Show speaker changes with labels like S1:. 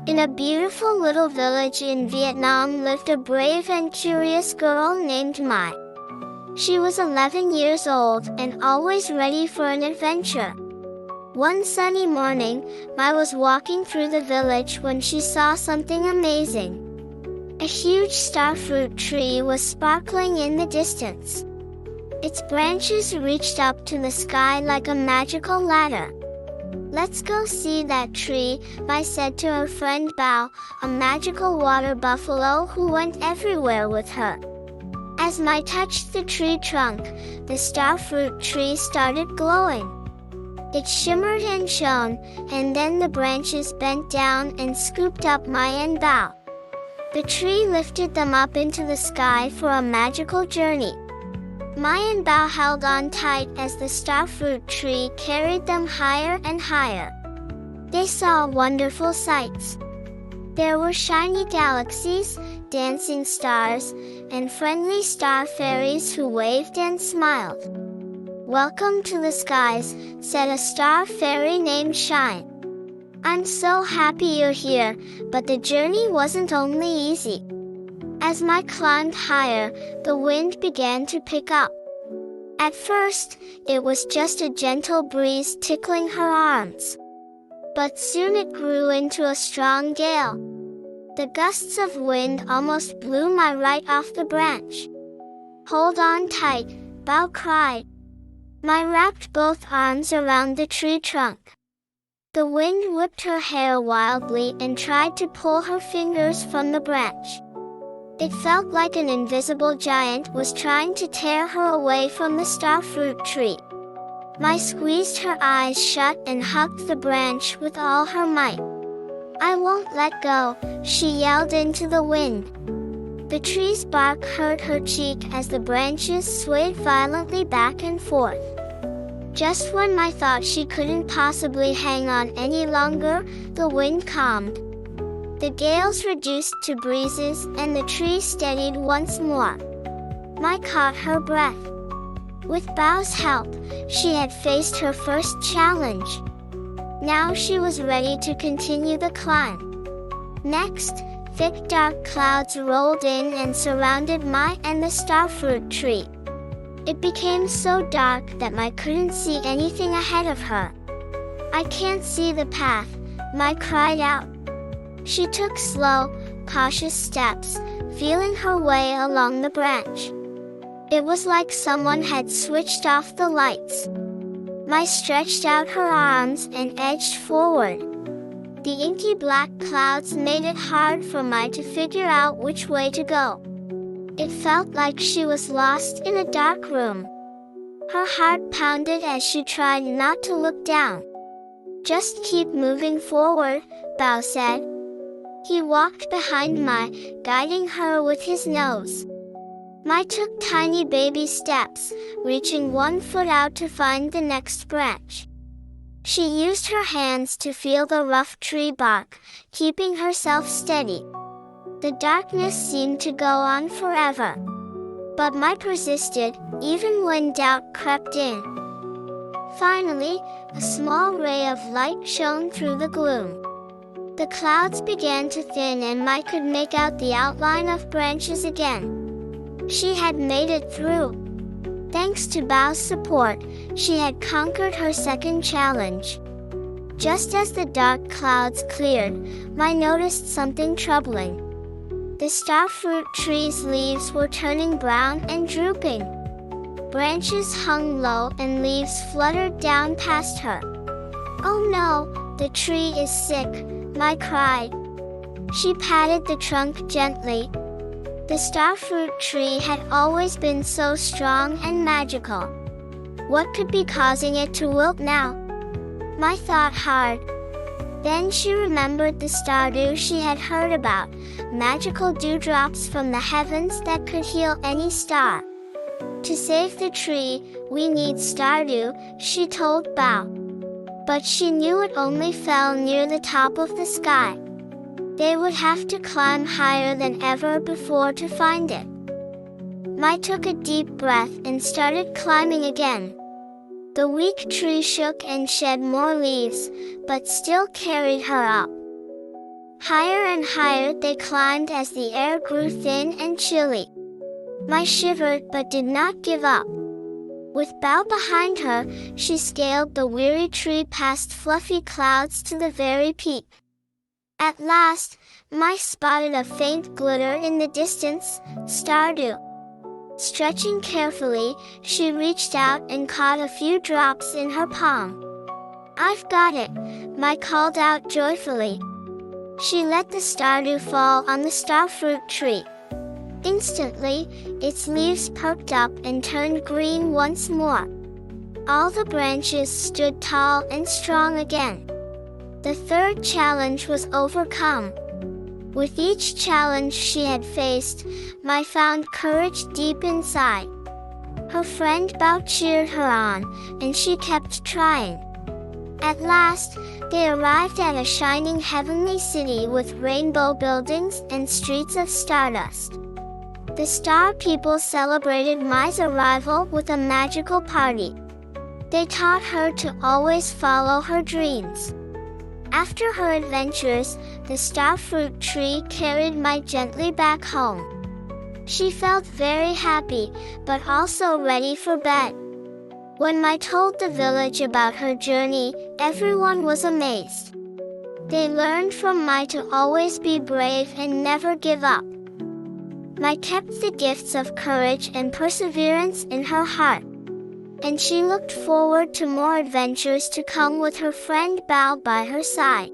S1: In a beautiful little village in Vietnam lived a brave and curious girl named Mai. She was 11 years old and always ready for an adventure. One sunny morning, Mai was walking through the village when she saw something amazing. A huge starfruit tree was sparkling in the distance. Its branches reached up to the sky like a magical ladder. "Let's go see that tree," Mai said to her friend Bao, a magical water buffalo who went everywhere with her. As Mai touched the tree trunk, the starfruit tree started glowing. It shimmered and shone, and then the branches bent down and scooped up Mai and Bao. The tree lifted them up into the sky for a magical journey. Mai and Bao held on tight as the starfruit tree carried them higher and higher. They saw wonderful sights. There were shiny galaxies, dancing stars, and friendly star fairies who waved and smiled. "Welcome to the skies," said a star fairy named Shine. "I'm so happy you're here," but the journey wasn't only easy. As Mai climbed higher, the wind began to pick up. At first, it was just a gentle breeze tickling her arms. But soon it grew into a strong gale. The gusts of wind almost blew Mai right off the branch. "Hold on tight," Bao cried. Mai wrapped both arms around the tree trunk. The wind whipped her hair wildly and tried to pull her fingers from the branch. It felt like an invisible giant was trying to tear her away from the starfruit tree. Mai squeezed her eyes shut and hugged the branch with all her might. "I won't let go," she yelled into the wind. The tree's bark hurt her cheek as the branches swayed violently back and forth. Just when Mai thought she couldn't possibly hang on any longer, the wind calmed. The gales reduced to breezes and the tree steadied once more. Mai caught her breath. With Bao's help, she had faced her first challenge. Now she was ready to continue the climb. Next, thick dark clouds rolled in and surrounded Mai and the starfruit tree. It became so dark that Mai couldn't see anything ahead of her. "I can't see the path," Mai cried out. She took slow, cautious steps, feeling her way along the branch. It was like someone had switched off the lights. Mai stretched out her arms and edged forward. The inky black clouds made it hard for Mai to figure out which way to go. It felt like she was lost in a dark room. Her heart pounded as she tried not to look down. "Just keep moving forward," Bao said. He walked behind Mai, guiding her with his nose. Mai took tiny baby steps, reaching one foot out to find the next branch. She used her hands to feel the rough tree bark, keeping herself steady. The darkness seemed to go on forever. But Mai persisted, even when doubt crept in. Finally, a small ray of light shone through the gloom. The clouds began to thin and Mai could make out the outline of branches again. She had made it through. Thanks to Bao's support, she had conquered her second challenge. Just as the dark clouds cleared, Mai noticed something troubling. The starfruit tree's leaves were turning brown and drooping. Branches hung low and leaves fluttered down past her. "Oh no, the tree is sick," Mai cried. She patted the trunk gently. The starfruit tree had always been so strong and magical. What could be causing it to wilt now? Mai thought hard. Then she remembered the stardew she had heard about, magical dewdrops from the heavens that could heal any star. "To save the tree, we need stardew," she told Bao. But she knew it only fell near the top of the sky. They would have to climb higher than ever before to find it. Mai took a deep breath and started climbing again. The weak tree shook and shed more leaves, but still carried her up. Higher and higher they climbed as the air grew thin and chilly. Mai shivered but did not give up. With Bao behind her, she scaled the weary tree past fluffy clouds to the very peak. At last, Mai spotted a faint glitter in the distance, stardew. Stretching carefully, she reached out and caught a few drops in her palm. "I've got it," Mai called out joyfully. She let the stardew fall on the starfruit tree. Instantly, its leaves perked up and turned green once more. All the branches stood tall and strong again. The third challenge was overcome. With each challenge she had faced, Mai found courage deep inside. Her friend Bao cheered her on, and she kept trying. At last, they arrived at a shining heavenly city with rainbow buildings and streets of stardust. The star people celebrated Mai's arrival with a magical party. They taught her to always follow her dreams. After her adventures, the starfruit tree carried Mai gently back home. She felt very happy, but also ready for bed. When Mai told the village about her journey, everyone was amazed. They learned from Mai to always be brave and never give up. Mai kept the gifts of courage and perseverance in her heart, and she looked forward to more adventures to come with her friend Bao by her side.